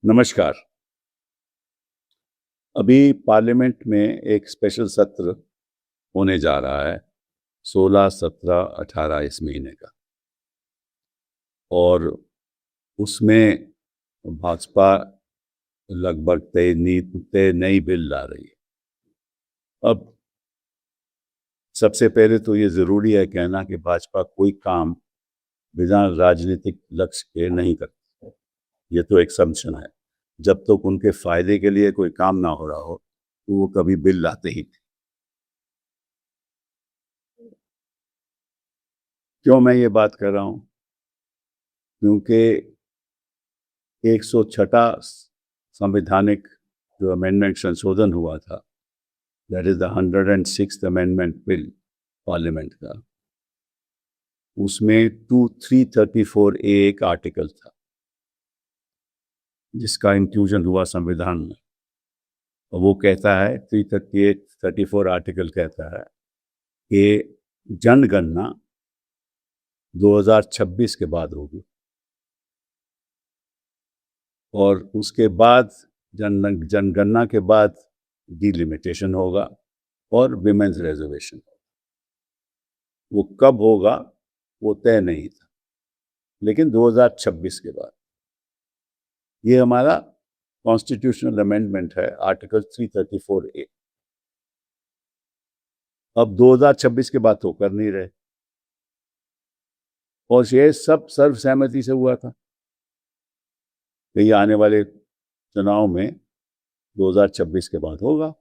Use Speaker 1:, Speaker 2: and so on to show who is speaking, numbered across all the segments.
Speaker 1: नमस्कार। अभी पार्लियामेंट में एक स्पेशल सत्र होने जा रहा है 16, 17, 18 इस महीने का और उसमें भाजपा लगभग तय नई बिल ला रही है। अब सबसे पहले तो ये ज़रूरी है कहना कि भाजपा कोई काम बिना राजनीतिक लक्ष्य के नहीं करती। ये तो एक assumption है। जब तक उनके फायदे के लिए कोई काम ना हो रहा हो तो वो कभी बिल लाते ही नहीं। क्यों मैं ये बात कर रहा हूं? क्योंकि 106 संवैधानिक जो अमेंडमेंट संशोधन हुआ था, that is the 106th amendment bill parliament का, उसमें 334A एक आर्टिकल था जिसका इंक्लूजन हुआ संविधान में। और वो कहता है 334 आर्टिकल कहता है कि जनगणना 2026 के बाद होगी और उसके बाद जनगणना के बाद डिलिमिटेशन होगा और विमेंस रिजर्वेशन। वो कब होगा वो तय नहीं था, लेकिन 2026 के बाद। ये हमारा कॉन्स्टिट्यूशनल अमेंडमेंट है, आर्टिकल 334A। अब 2026 के बाद तो कर नहीं रहे और ये सब सर्वसहमति से हुआ था कि ये आने वाले चुनाव में 2026 के बाद होगा।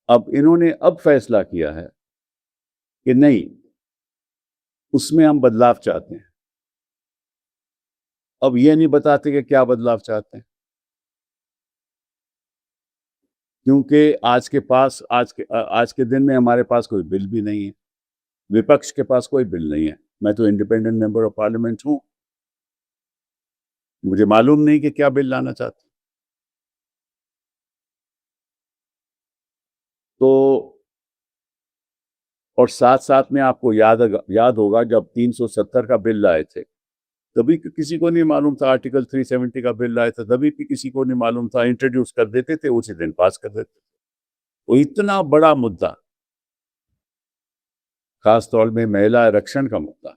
Speaker 1: अब इन्होंने फैसला किया है कि नहीं, उसमें हम बदलाव चाहते हैं। अब ये नहीं बताते कि क्या बदलाव चाहते हैं, क्योंकि आज के दिन में हमारे पास कोई बिल भी नहीं है, विपक्ष के पास कोई बिल नहीं है। मैं तो इंडिपेंडेंट मेंबर ऑफ पार्लियामेंट हूं, मुझे मालूम नहीं कि क्या बिल लाना चाहते। तो और साथ साथ में आपको याद होगा जब 370 का बिल लाए थे तभी किसी को नहीं मालूम था, आर्टिकल 370 का बिल लाए थे तभी भी किसी को नहीं मालूम था। इंट्रोड्यूस कर देते थे, उसी दिन पास कर देते थे। वो इतना बड़ा मुद्दा, खास तौर में महिला आरक्षण का मुद्दा,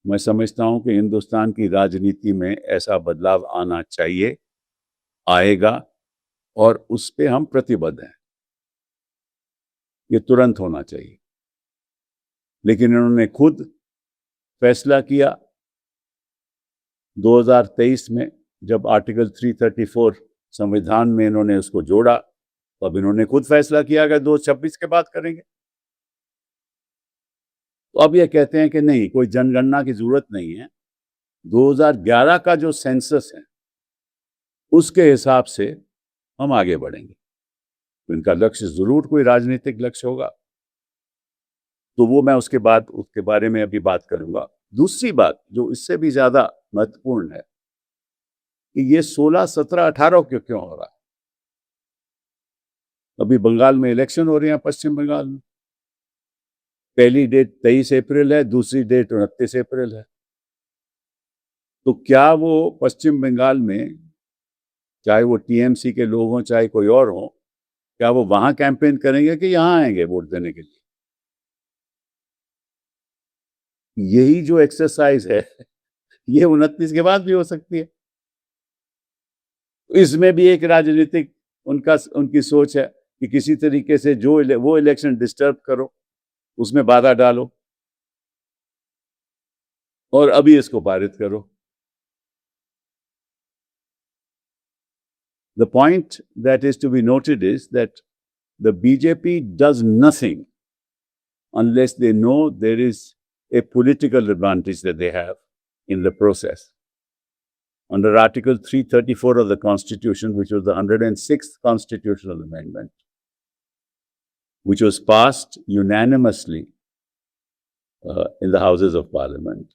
Speaker 1: मैं समझता हूं कि हिंदुस्तान की राजनीति में ऐसा बदलाव आना चाहिए, आएगा और उस पे हम प्रतिबद्ध हैं। ये तुरंत होना चाहिए। लेकिन इन्होंने खुद फैसला किया 2023 में, जब आर्टिकल 334 संविधान में इन्होंने उसको जोड़ा, तब इन्होंने खुद फैसला किया कि 2026 के बाद करेंगे। तो अब ये कहते हैं कि नहीं, कोई जनगणना की जरूरत नहीं है, 2011 का जो सेंसस है उसके हिसाब से हम आगे बढ़ेंगे। तो इनका लक्ष्य जरूर कोई राजनीतिक लक्ष्य होगा, तो वो मैं उसके बारे में अभी बात करूंगा। दूसरी बात जो इससे भी ज्यादा महत्वपूर्ण है कि ये 16, 17, 18 क्यों हो रहा है। अभी बंगाल में इलेक्शन हो रहे हैं, पश्चिम बंगाल में। पहली डेट 23 अप्रैल है, दूसरी डेट 29 अप्रैल है। तो क्या वो पश्चिम बंगाल में, चाहे वो टीएमसी के लोग हों चाहे कोई और हो, क्या वो वहां कैंपेन करेंगे कि यहां आएंगे वोट देने के लिए? यही जो एक्सरसाइज है ये 29 के बाद भी हो सकती है। इसमें भी एक राजनीतिक उनकी सोच है कि किसी तरीके से वो इलेक्शन डिस्टर्ब करो, उसमें बाधा डालो और अभी इसको पारित करो। The point that is to be noted is that the BJP does nothing unless they know there is a political advantage that they have in the process. Under Article 334 of the Constitution, which was the 106th constitutional amendment, which was passed unanimously in the Houses of Parliament,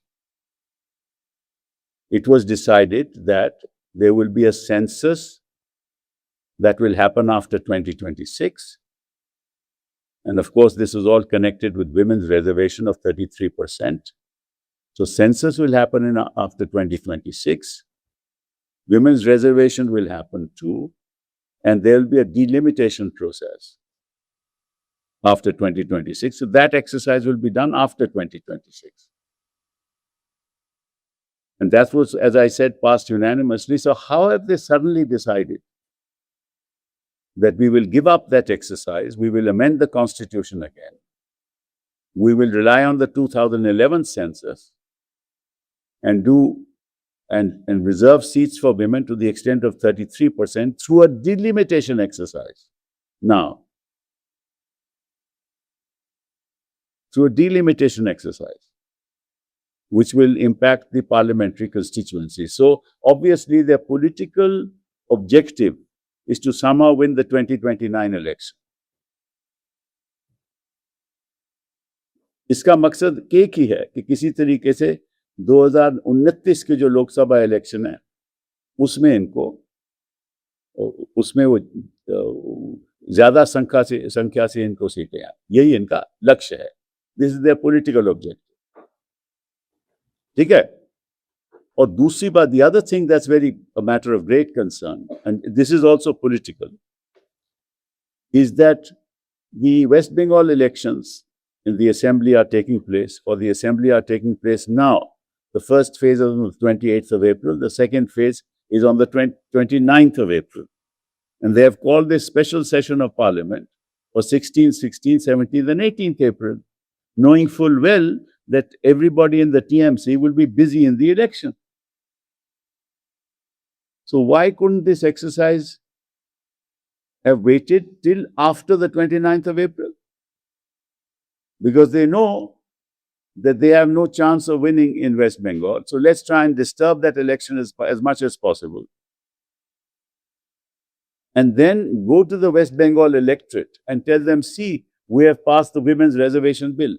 Speaker 1: it was decided that there will be a census that will happen after 2026. And of course, this is all connected with women's reservation of 33%. So census will happen after 2026. women's reservation will happen too, and there will be a delimitation process after 2026. So that exercise will be done after 2026. And that was, as I said, passed unanimously. So how have they suddenly decided that we will give up that exercise, we will amend the constitution again, we will rely on the 2011 census and reserve seats for women to the extent of 33% through a delimitation exercise? Now, through a delimitation exercise, which will impact the parliamentary constituency. So obviously their political objective is to somehow win the 2029 election. इसका मकसद एक ही है कि किसी तरीके से 2029 के जो लोकसभा इलेक्शन है उसमें वो ज्यादा संख्या से इनको सीटें आए, यही इनका लक्ष्य है. This is there political objective. ठीक है. और दूसरी बात, the other thing that's very a matter of great concern, and this is also political, is that the West Bengal elections in the assembly are taking place, or the assembly are taking place now. The first phase is on the 28th of April. The second phase is on the 29th of April. And they have called this special session of parliament for 16th, 16th, 17th, and 18th April, knowing full well that everybody in the TMC will be busy in the election. So why couldn't this exercise have waited till after the 29th of April? Because they know that they have no chance of winning in West Bengal. So let's try and disturb that election as much as possible. And then go to the West Bengal electorate and tell them, see, we have passed the women's reservation bill.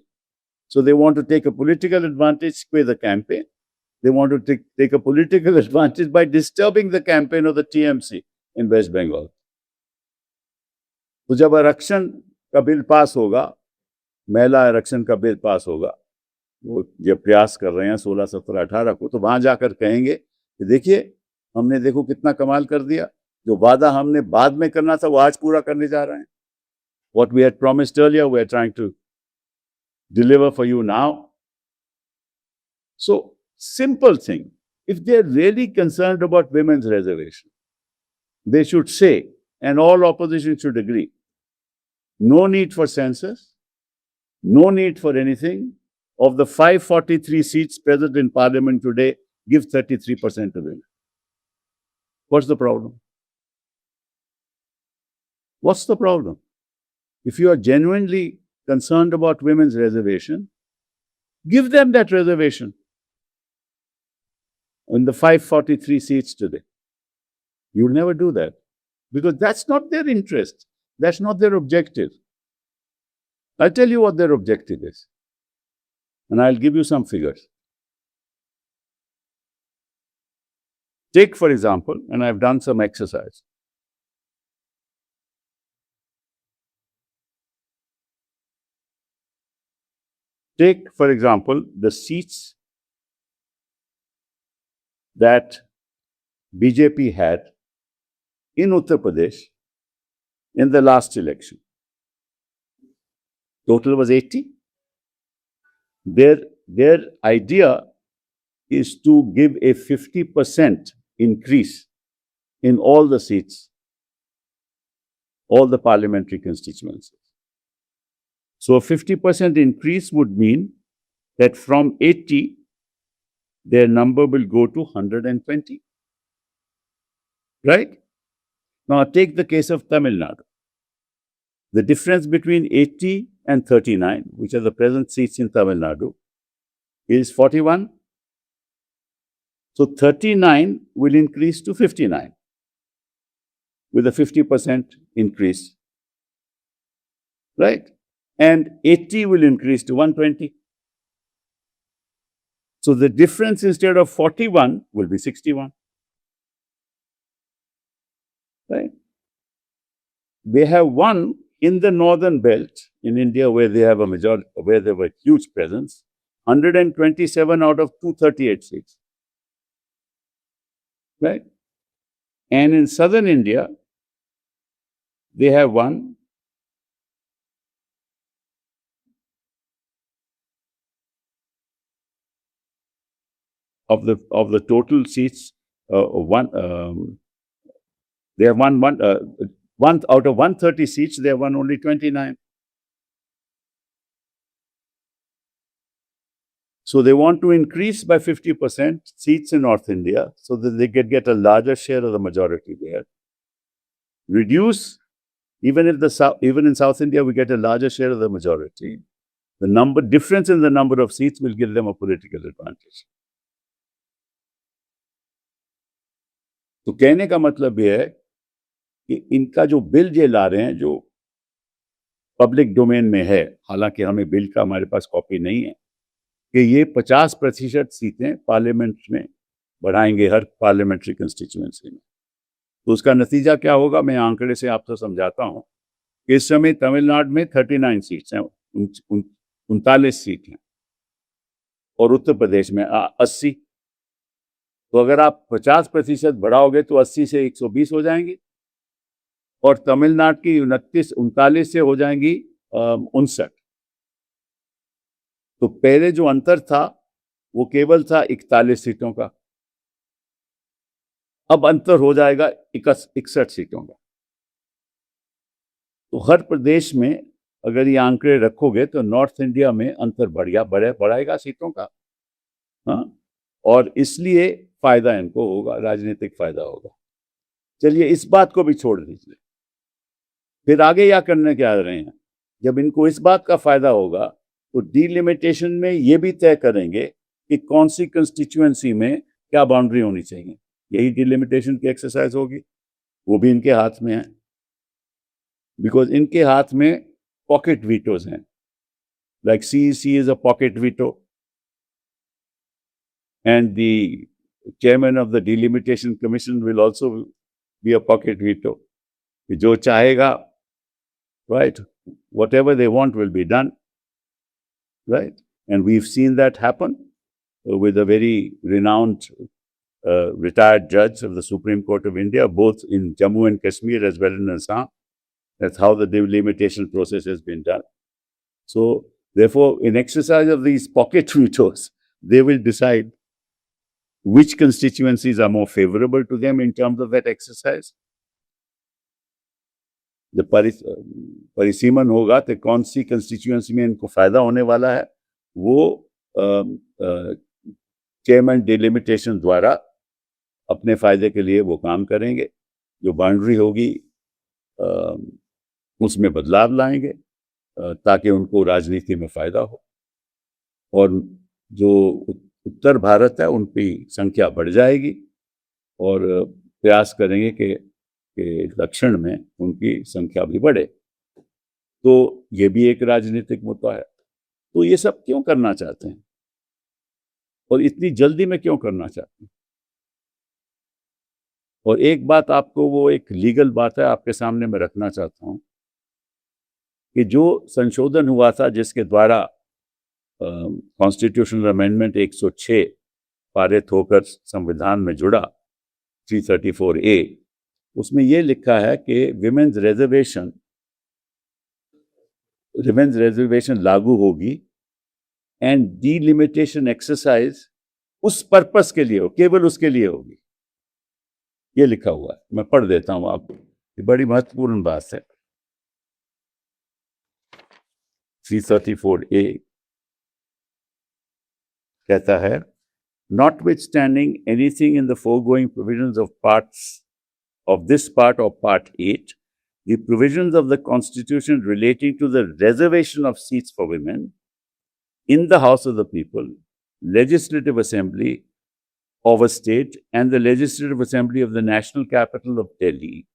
Speaker 1: So they want to take a political advantage with the campaign. They want to take a political advantage by disturbing the campaign of the TMC in West Bengal. तो जब आरक्षण का bill pass होगा, महिला आरक्षण का bill pass होगा, वो जब प्रयास कर रहे हैं 16, 17, 18 को, तो वहां जाकर कहेंगे कि देखिए हमने देखो कितना कमाल कर दिया, जो वादा हमने बाद में करना था वो आज पूरा करने जा रहे हैं. What we had promised earlier, we are trying to deliver for you now. So, simple thing, if they are really concerned about women's reservation, they should say, and all opposition should agree, no need for census, no need for anything. Of the 543 seats present in parliament today, give 33% to women. What's the problem? What's the problem? If you are genuinely concerned about women's reservation, give them that reservation in the 543 seats today. You'll never do that because that's not their interest. That's not their objective. I'll tell you what their objective is. And I'll give you some figures. Take, for example, and I've done some exercise. Take, for example, the seats that BJP had in Uttar Pradesh in the last election. Total was 80. Their idea is to give a 50% increase in all the seats, all the parliamentary constituencies. So a 50% increase would mean that from 80, their number will go to 120. Right? Now take the case of Tamil Nadu. The difference between 80 and 39, which are the present seats in Tamil Nadu, is 41. So 39 will increase to 59 with a 50% increase. Right? And 80 will increase to 120. So the difference instead of 41 will be 61. Right? They have won in the northern belt in India, where they have a majority, where they have a huge presence, 127 out of 238 seats. Right? And in southern India, they have one. Of the total seats, they have one out of 130 seats, they have won only 29. So they want to increase by 50% seats in North India so that they can get a larger share of the majority there. Reduce, even in South India, we get a larger share of the majority. The difference in the number of seats will give them a political advantage. तो कहने का मतलब यह है कि इनका जो bill ये ला रहे हैं, जो पब्लिक डोमेन में है, हालांकि हमें बिल का हमारे पास कॉपी नहीं है, कि ये 50% सीटें पार्लियामेंट में बढ़ाएंगे हर पार्लियामेंट्री कंस्टिट्यूएंसी में। तो उसका नतीजा क्या होगा, मैं आंकड़े से आपको समझाता हूं कि इस समय तमिलनाडु में 39 सीट्स हैं, 39 सीट हैं, और उत्तर प्रदेश में 80। तो अगर आप 50% बढ़ाओगे तो 80 से 120 हो जाएंगी, और तमिलनाडु की 39 से हो जाएंगी 59। तो पहले जो अंतर था वो केवल था 41 सीटों का, अब अंतर हो जाएगा 61 सीटों का। तो हर प्रदेश में अगर ये आंकड़े रखोगे तो नॉर्थ इंडिया में अंतर बढ़ाएगा सीटों का। हाँ, और इसलिए फायदा इनको होगा, राजनीतिक फायदा होगा। चलिए इस बात को भी छोड़ दीजिए, फिर आगे क्या करने क्या रहे हैं। जब इनको इस बात का फायदा होगा तो डीलिमिटेशन में ये भी तय करेंगे कि कौन सी कंस्टिट्यूएंसी में क्या बाउंड्री होनी चाहिए। यही डीलिमिटेशन की एक्सरसाइज होगी, वो भी इनके हाथ में है, बिकॉज इनके हाथ में पॉकेट वीटोज हैं, like CEC is a pocket veto, and the chairman of the delimitation commission will also be a pocket veto. जो चाहेगा, right, whatever they want will be done, right? And we've seen that happen with a very renowned retired judge of the Supreme Court of India, both in Jammu and Kashmir as well as in Assam. That's how the delimitation process has been done. So therefore, in exercise of these pocket vetoes, they will decide which constituencies are more favorable to them in terms of that exercise. जब परिसीमन होगा तो कौन सी constituency में इनको फायदा होने वाला है, वो चेयरमैन डिलिमिटेशन द्वारा अपने फायदे के लिए वो काम करेंगे। जो बाउंड्री होगी उसमें बदलाव लाएंगे ताकि उनको राजनीति में फायदा हो, और जो उत्तर भारत है उनकी संख्या बढ़ जाएगी, और प्रयास करेंगे कि दक्षिण में उनकी संख्या भी बढ़े। तो ये भी एक राजनीतिक मुद्दा है। तो ये सब क्यों करना चाहते हैं और इतनी जल्दी में क्यों करना चाहते हैं? और एक बात आपको, वो एक लीगल बात है, आपके सामने मैं रखना चाहता हूं कि जो संशोधन हुआ था जिसके द्वारा कॉन्स्टिट्यूशनल अमेंडमेंट 106 पारित होकर संविधान में जुड़ा, 334A, उसमें ये लिखा है कि विमेन्स रिजर्वेशन लागू होगी एंड डीलिमिटेशन एक्सरसाइज उस पर्पस के लिए हो, केवल उसके लिए होगी। ये लिखा हुआ है, मैं पढ़ देता हूं आपको, ये बड़ी महत्वपूर्ण बात है। 334A कहता है, notwithstanding anything in the foregoing provisions of parts of this part or part 8, the provisions of the Constitution relating to the reservation of seats for women in the House of the People, Legislative Assembly of a state and the Legislative Assembly of the National Capital of Delhi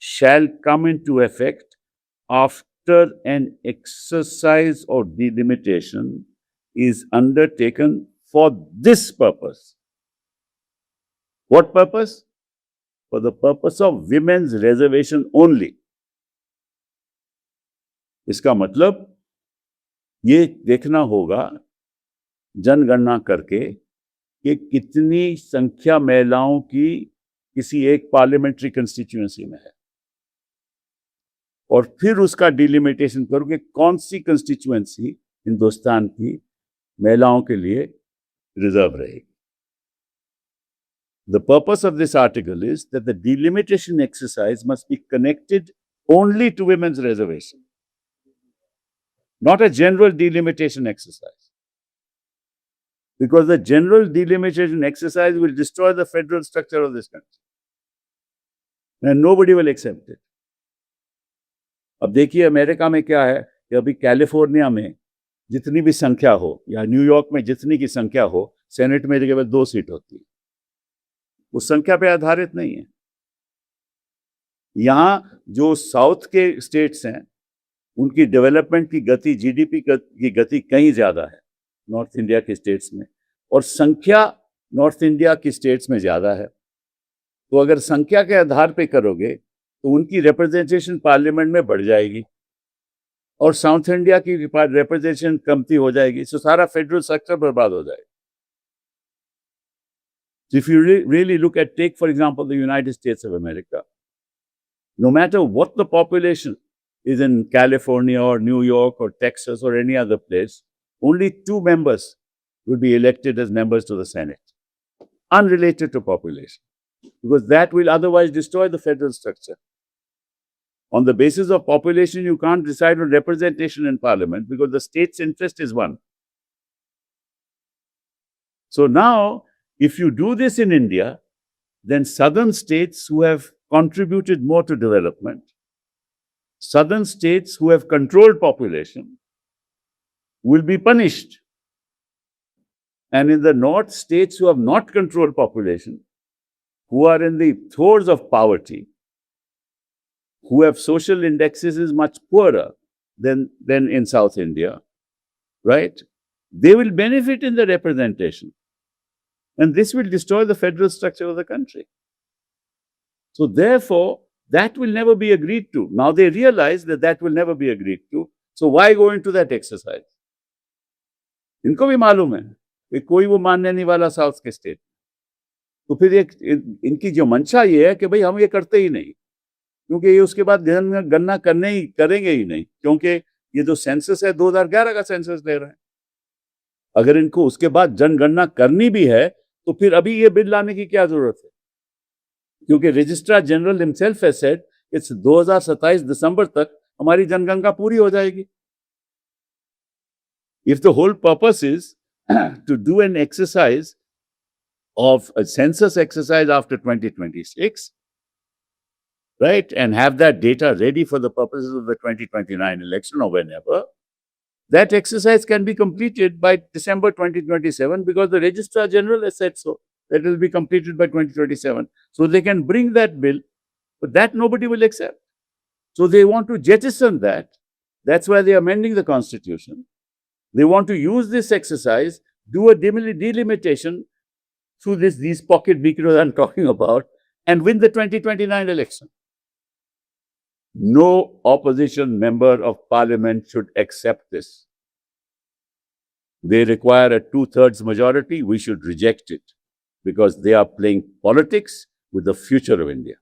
Speaker 1: shall come into effect after an exercise or delimitation is undertaken for this purpose. What purpose? For the purpose of women's reservation only. इसका मतलब ये देखना होगा जनगणना करके कि कितनी संख्या महिलाओं की किसी एक पार्लियामेंट्री कंस्टिट्यूएंसी में है, और फिर उसका डिलिमिटेशन करोगे कौन सी कंस्टिट्यूएंसी हिंदुस्तान की महिलाओं के लिए रिजर्व रहेगी. The purpose of this article is that the delimitation exercise must be connected only to women's reservation, not a general delimitation exercise. Because the general delimitation exercise will destroy the federal structure of this country. And nobody will accept it. अब देखिए America में क्या है कि अभी California में जितनी भी संख्या हो या न्यूयॉर्क में जितनी की संख्या हो, सेनेट में केवल 2 सीट होती है. उस संख्या पे आधारित नहीं है. यहां जो साउथ के स्टेट्स हैं उनकी डेवलपमेंट की गति, जीडीपी की गति कहीं ज्यादा है नॉर्थ इंडिया के स्टेट्स में, और संख्या नॉर्थ इंडिया की स्टेट्स में ज्यादा है. तो अगर संख्या के आधार पे करोगे तो उनकी रिप्रेजेंटेशन पार्लियामेंट में बढ़ जाएगी और साउथ इंडिया की रिप्रेजेंटेशन कमती हो जाएगी. सो सारा फेडरल स्ट्रक्चर बर्बाद हो जाएगा. If you really look at, take for example, the United States of America, no matter what the population is in California or New York or Texas or any other place, only 2 members will be elected as members to the Senate, unrelated to population, because that will otherwise destroy the federal structure. On the basis of population, you can't decide on representation in parliament because the state's interest is one. So now, if you do this in India, then southern states who have contributed more to development, southern states who have controlled population, will be punished. And in the north, states who have not controlled population, who are in the throes of poverty, who have social indexes is much poorer than in South India, right? They will benefit in the representation. And this will destroy the federal structure of the country. So therefore, that will never be agreed to. Now they realize that that will never be agreed to. So why go into that exercise? इनको भी मालूम है कि कोई वो मानने नहीं वाला साउथ के स्टेट. तो फिर इनकी जो मंशा ये है कि भाई हम ये करते ही नहीं, क्योंकि ये उसके बाद गणना करेंगे ही नहीं, क्योंकि ये जो सेंसस है 2011 का सेंसस ले रहे हैं. अगर इनको उसके बाद जनगणना करनी भी है तो फिर अभी ये बिल लाने की क्या जरूरत है, क्योंकि registrar general himself has said it's 2027 दिसंबर तक हमारी जनगणना पूरी हो जाएगी. If the whole purpose is to do an exercise of a census exercise after 2026, right, and have that data ready for the purposes of the 2029 election or whenever, that exercise can be completed by December 2027 because the Registrar General has said so, that it will be completed by 2027. So they can bring that bill, but that nobody will accept. So they want to jettison that. That's why they are amending the Constitution. They want to use this exercise, do a delimitation through these pocket beacons I'm talking about, and win the 2029 election. No opposition member of parliament should accept this. They require a 2/3 majority. We should reject it because they are playing politics with the future of India.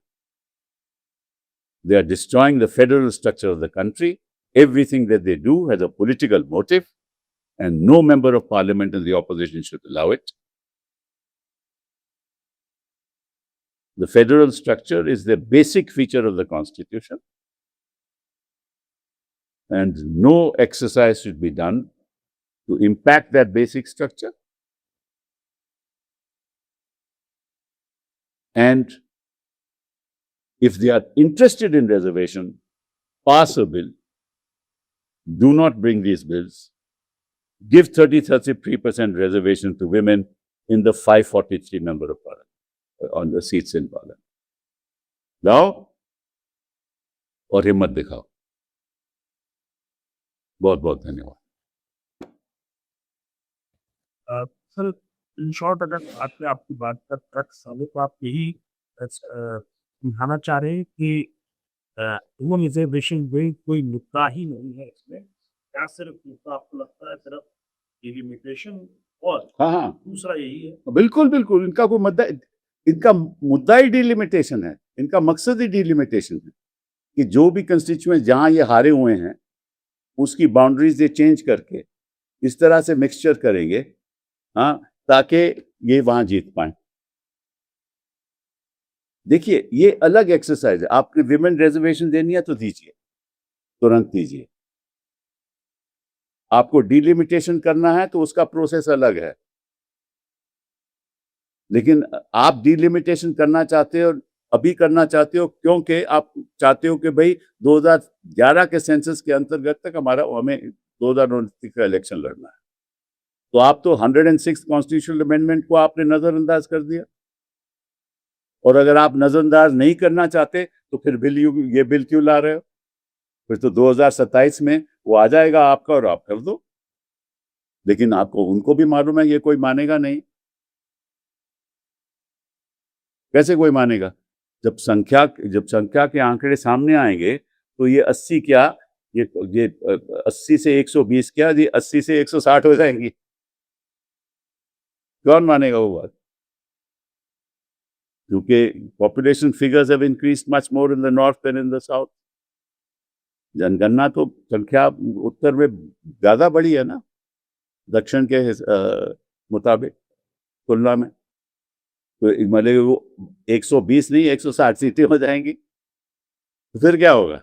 Speaker 1: They are destroying the federal structure of the country. Everything that they do has a political motive, and no member of parliament in the opposition should allow it. The federal structure is the basic feature of the Constitution, and no exercise should be done to impact that basic structure. And if they are interested in reservation, pass a bill. Do not bring these bills. Give 33% reservation to women in the 543 member of parliament, on the seats in parliament. लाओ और हिम्मत दिखाओ. बहुत बहुत धन्यवाद.
Speaker 2: Sir, in short अगर आपकी बात का तर्क साबित, तो आप यही समझाना चाह रहे हैं कि वो रिजर्वेशन बिल कोई मुद्दा ही नहीं है इसमें, क्या सिर्फ मुद्दा आपको लगता है सिर्फ डिलिमिटेशन, और
Speaker 1: हाँ,
Speaker 2: दूसरा यही है.
Speaker 1: बिल्कुल बिल्कुल, इनका कोई मुद्दा इनका मुद्दा ही डिलिमिटेशन है, इनका मकसद ही डिलिमिटेशन है कि जो भी कंस्टिट्यूएंट जहां ये हारे हुए हैं उसकी बाउंड्रीज ये चेंज करके इस तरह से मिक्सचर करेंगे, हाँ, ताकि ये वहां जीत पाए। देखिए ये अलग एक्सरसाइज है। आपने विमेन रिजर्वेशन देनी है तो दीजिए, तुरंत दीजिए। आपको डिलिमिटेशन करना है तो उसका प्रोसेस अलग है। लेकिन आप डिलिमिटेशन करना चाहते हो, अभी करना चाहते हो क्योंकि आप चाहते हो कि भाई 2011 के सेंसस के अंतर्गत तक हमें 2029 का इलेक्शन लड़ना है। तो आप तो 106 कॉन्स्टिट्यूशनल अमेंडमेंट को आपने नजरअंदाज कर दिया। और अगर आप नजरअंदाज नहीं करना चाहते तो फिर ये बिल क्यों ला रहे हो? फिर तो 2027 में वो आ जाएगा आपका और आप कर दो। लेकिन आपको उनको भी मालूम है ये कोई मानेगा नहीं। कैसे कोई मानेगा? जब संख्या के आंकड़े सामने आएंगे तो ये 80 क्या, ये 80 से 120 क्या, ये 80 से 160 हो जाएंगी। कौन मानेगा वो बात? क्योंकि population figures have increased much more in the north than in the south. जनगणना तो संख्या उत्तर में ज्यादा बढ़ी है ना, दक्षिण के मुताबिक तुलना में। तो मतलब वो 120 नहीं 160 सीटें हो जाएंगी, तो फिर क्या होगा?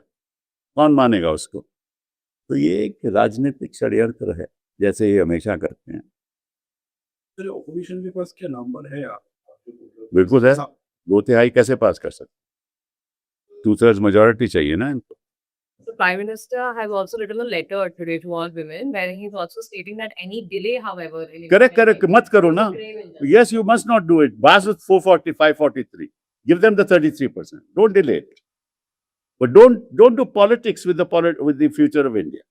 Speaker 1: कौन मानेगा उसको? तो ये एक राजनीतिक षड्यंत्र है, जैसे ये हमेशा करते हैं।
Speaker 2: तो ऑपोजिशन के पास क्या नंबर है आप?
Speaker 1: बिल्कुल है। 2/3 कैसे पास कर सकते? 2/3 मेजोरिटी चाहिए ना इनको।
Speaker 3: The Prime Minister has also written a letter today to all women, where he's also stating that any delay, however, in
Speaker 1: Correct. मत करो ना। Yes, you must not do it. Pass with 445, 43. Give them the 33%. Don't delay it. But don't do politics with the future of India.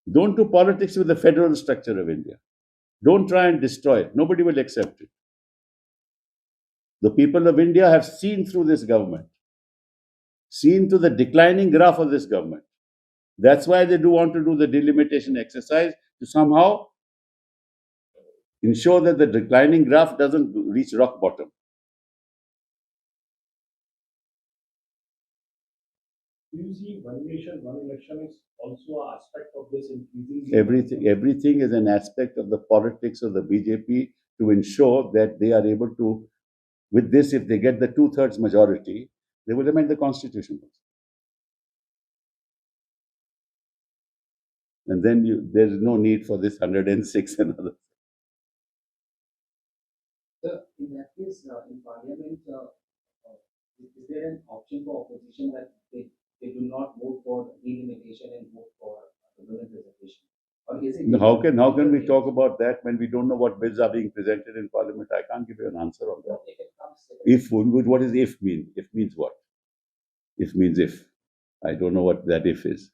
Speaker 1: Don't do politics with the federal structure of India. Don't try and destroy it. Nobody will accept it. The people of India have seen through this government, seen to the declining graph of this government. That's why they do want to do the delimitation exercise, to somehow ensure that the declining graph doesn't reach rock bottom.
Speaker 2: Do you see one nation, one election is also an aspect of this increasing?
Speaker 1: Everything is an aspect of the politics of the BJP to ensure that they are able to, with this, if they get the 2/3 majority, they will amend the constitution. And then there is no need for this 106 and others.
Speaker 4: Sir, in that case, in Parliament, is there an option for opposition that they do not vote for delimitation and vote for the women's reservation? Or is it?
Speaker 1: How can we talk about that when we don't know what bills are being presented in Parliament? I can't give you an answer on that.
Speaker 4: If it comes,
Speaker 1: If, what does if mean? If means what? If means if. I don't know what that if is.